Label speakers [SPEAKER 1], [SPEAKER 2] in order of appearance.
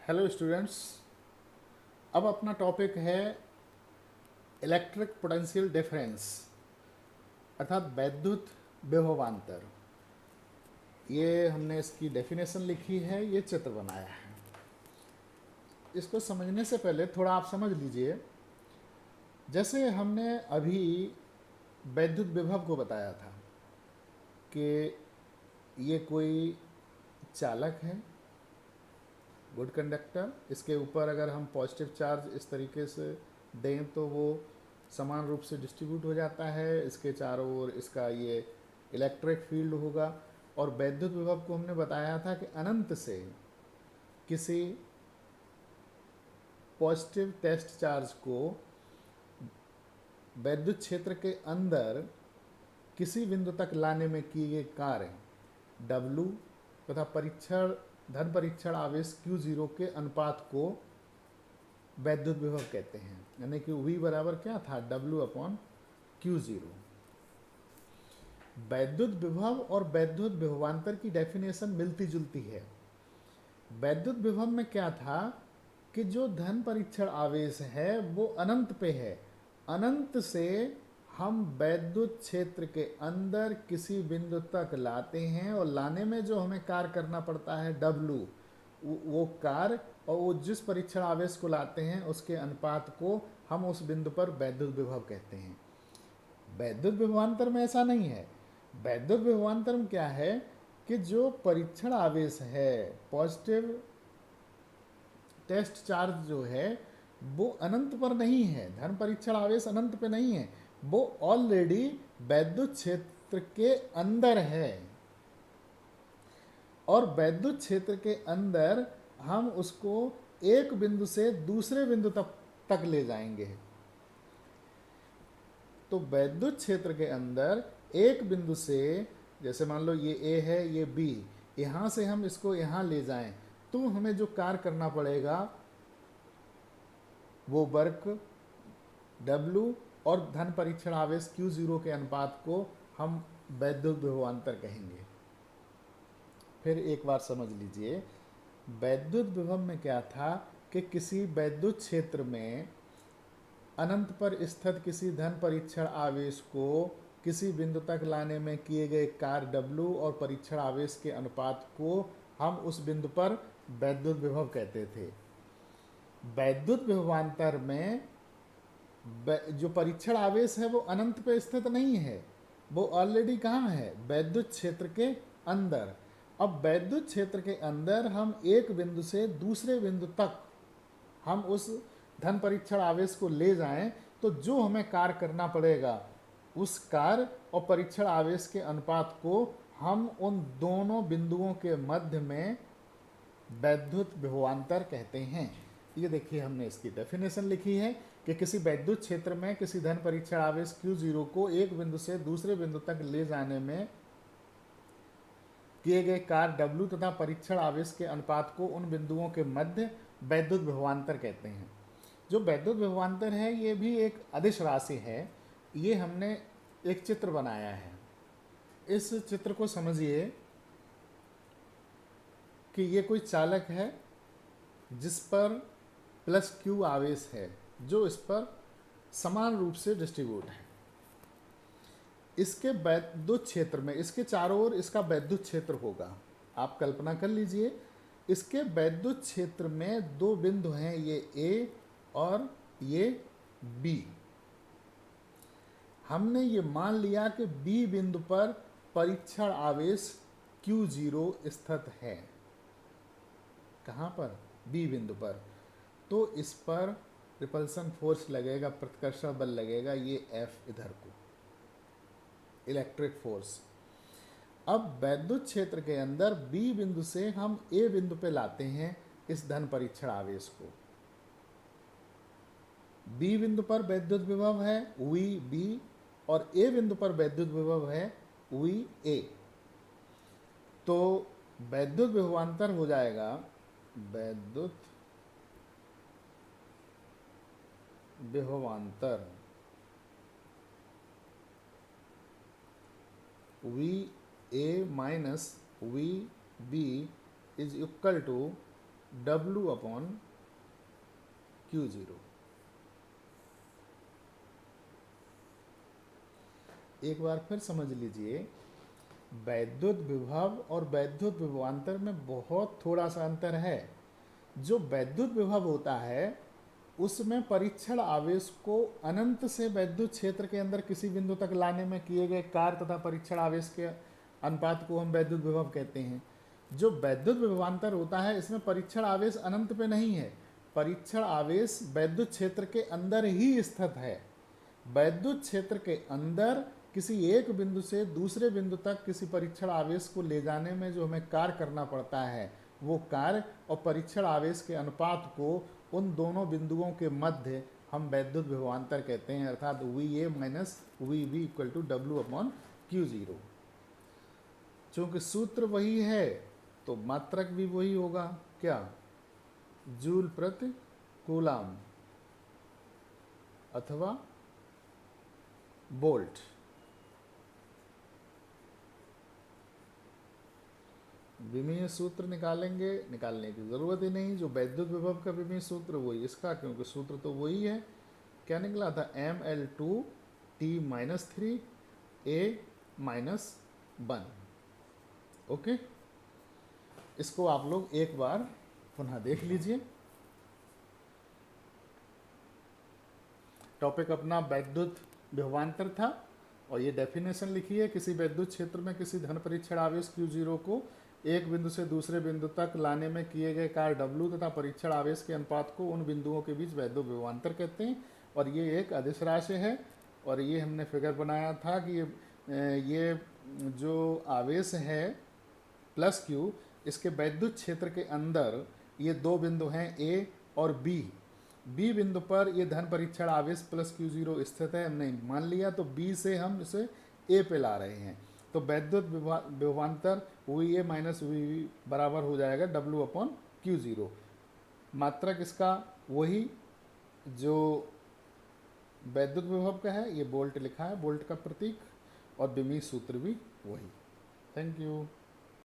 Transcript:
[SPEAKER 1] Hello students. अब अपना topic है इलेक्ट्रिक पोटेंशियल डिफरेंस अर्थात वैद्युत विभवांतर। ये हमने इसकी डेफिनेशन लिखी है, ये चित्र बनाया है। इसको समझने से पहले थोड़ा आप समझ लीजिए। जैसे हमने अभी वैद्युत विभव को बताया था कि ये कोई चालक है, गुड कंडक्टर। इसके ऊपर अगर हम पॉजिटिव चार्ज इस तरीके से दें तो वो समान रूप से डिस्ट्रीब्यूट हो जाता है। इसके चारों ओर इसका ये इलेक्ट्रिक फील्ड होगा। और वैद्युत विभव को हमने बताया था कि अनंत से किसी पॉजिटिव टेस्ट चार्ज को वैद्युत क्षेत्र के अंदर किसी बिंदु तक लाने में किए गए कार्य W तथा परीक्षण धन परीक्षण आवेश Q0 के अनुपात को वैद्युत विभव कहते हैं। यानी कि V बराबर क्या था, W/Q0। वैद्युत विभव और वैद्युत विभवांतर की डेफिनेशन मिलती जुलती है। वैद्युत विभव में क्या था कि जो धन परीक्षण आवेश है वो अनंत पे है। अनंत से हम वैद्युत क्षेत्र के अंदर किसी बिंदु तक लाते हैं और लाने में जो हमें कार्य करना पड़ता है W, वो कार्य और वो जिस परीक्षण आवेश को लाते हैं उसके अनुपात को हम उस बिंदु पर वैद्युत विभव कहते हैं। वैद्युत विभवांतर में ऐसा नहीं है। वैद्युत विभवांतर में क्या है कि जो परीक्षण आवेश है, पॉजिटिव टेस्ट चार्ज जो है वो अनंत पर नहीं है। धन परीक्षण आवेश अनंत पे नहीं है, वो ऑलरेडी वैद्युत क्षेत्र के अंदर है। और वैद्युत क्षेत्र के अंदर हम उसको एक बिंदु से दूसरे बिंदु तक ले जाएंगे। तो वैद्युत क्षेत्र के अंदर एक बिंदु से, जैसे मान लो ये A है, ये B, यहाँ से हम इसको यहाँ ले जाएं तो हमें जो कार्य करना पड़ेगा वो वर्क W और धन परीक्षण आवेश Q0 के अनुपात को हम वैद्युत विभवांतर कहेंगे। फिर एक बार समझ लीजिए, वैद्युत विभव में क्या था कि किसी वैद्युत क्षेत्र में अनंत पर स्थित किसी धन परीक्षण आवेश को किसी बिंदु तक लाने में किए गए कार्य W और परीक्षण आवेश के अनुपात को हम उस बिंदु पर वैद्युत विभव कहते थे। वैद्युत विभवांतर में जो परीक्षण आवेश है वो अनंत पे स्थित नहीं है, वो ऑलरेडी कहाँ है, वैद्युत क्षेत्र के अंदर। अब वैद्युत क्षेत्र के अंदर हम एक बिंदु से दूसरे बिंदु तक हम उस धन परीक्षण आवेश को ले जाएं तो जो हमें कार्य करना पड़ेगा उस कार्य और परीक्षण आवेश के अनुपात को हम उन दोनों बिंदुओं के मध्य में वैद्युत विभवांतर कहते हैं। ये देखिए हमने इसकी डेफिनेशन लिखी है कि किसी वैद्युत क्षेत्र में किसी धन परीक्षण आवेश Q0 को एक बिंदु से दूसरे बिंदु तक ले जाने में किए गए कार्य W तथा परीक्षण आवेश के अनुपात को उन बिंदुओं के मध्य वैद्युत विभवांतर कहते हैं। जो वैद्युत विभवांतर है ये भी एक अदिश राशि है। ये हमने एक चित्र बनाया है। इस चित्र को समझिए कि ये कोई चालक है जिस पर +Q आवेश है जो इस पर समान रूप से डिस्ट्रीब्यूट है। इसके वैद्युत क्षेत्र में इसके चारों ओर इसका वैद्युत क्षेत्र होगा। आप कल्पना कर लीजिए, इसके वैद्युत क्षेत्र में दो बिंदु हैं, ये A और ये B। हमने ये मान लिया कि B बिंदु पर परीक्षण आवेश Q0 स्थित है। कहाँ पर, B बिंदु पर। तो इस पर रिपल्सन फोर्स लगेगा, प्रतिकर्षण बल लगेगा, ये F इधर को, इलेक्ट्रिक फोर्स। अब वैद्युत क्षेत्र के अंदर B बिंदु से हम A बिंदु पे लाते हैं इस धन परीक्षण आवेश को। B बिंदु पर वैद्युत विभव है VB और A बिंदु पर वैद्युत विभव है VA। तो वैद्युत विभवांतर हो जाएगा वैद्युत विभवांतर VA minus VB is equal to W upon Q0। एक बार फिर समझ लीजिए, वैद्युत विभव और वैद्युत विभवांतर में बहुत थोड़ा सा अंतर है। जो वैद्युत विभव होता है उसमें परीक्षण आवेश को अनंत से वैद्युत क्षेत्र के अंदर किसी बिंदु तक लाने में किए गए कार्य तथा परीक्षण आवेश के अनुपात को हम वैद्युत विभव कहते हैं। जो वैद्युत विभवांतर होता है इसमें परीक्षण आवेश अनंत पे नहीं है, परीक्षण आवेश वैद्युत क्षेत्र के अंदर ही स्थित है। वैद्युत क्षेत्र के अंदर किसी एक बिंदु से दूसरे बिंदु तक किसी परीक्षण आवेश को ले जाने में जो हमें कार्य करना पड़ता है, वो कार्य और परीक्षण आवेश के अनुपात को उन दोनों बिंदुओं के मध्य हम वैद्युत विभवांतर कहते हैं, अर्थात VA minus VB equal to W upon Q0। चूंकि सूत्र वही है तो मात्रक भी वही होगा, क्या, जूल प्रति कूलाम अथवा वोल्ट। विमीय सूत्र निकालने की ज़रूरत ही नहीं, जो वैद्युत विभव का विमीय सूत्र वही इसका, क्योंकि सूत्र तो वही है। क्या निकला था, ML2T-3A-1। ओके, इसको आप लोग एक बार पुनः देख लीजिए। टॉपिक अपना वैद्युत विभवांतर था और ये डेफिनेशन लिखी है, किसी वैद्युत क्षेत्र में किसी धन परीक्षण आवेश Q0 को एक बिंदु से दूसरे बिंदु तक लाने में किए गए कार्य W तथा परीक्षण आवेश के अनुपात को उन बिंदुओं के बीच वैद्युत विभवांतर कहते हैं। और ये एक अदिश राशि है और ये हमने फिगर बनाया था कि ये जो आवेश है प्लस Q, इसके वैद्युत क्षेत्र के अंदर ये दो बिंदु हैं A और B बिंदु पर ये धन परीक्षण आवेश प्लस Q0 स्थित है, हमने मान लिया, तो B से हम इसे A पे ला रहे हैं। तो वैद्युत विभवांतर VA माइनस VB बराबर हो जाएगा W अपॉन Q0। मात्रक इसका वही जो वैद्युत विभव का है, ये वोल्ट लिखा है, वोल्ट का प्रतीक, और विमीय सूत्र भी वही। Thank you.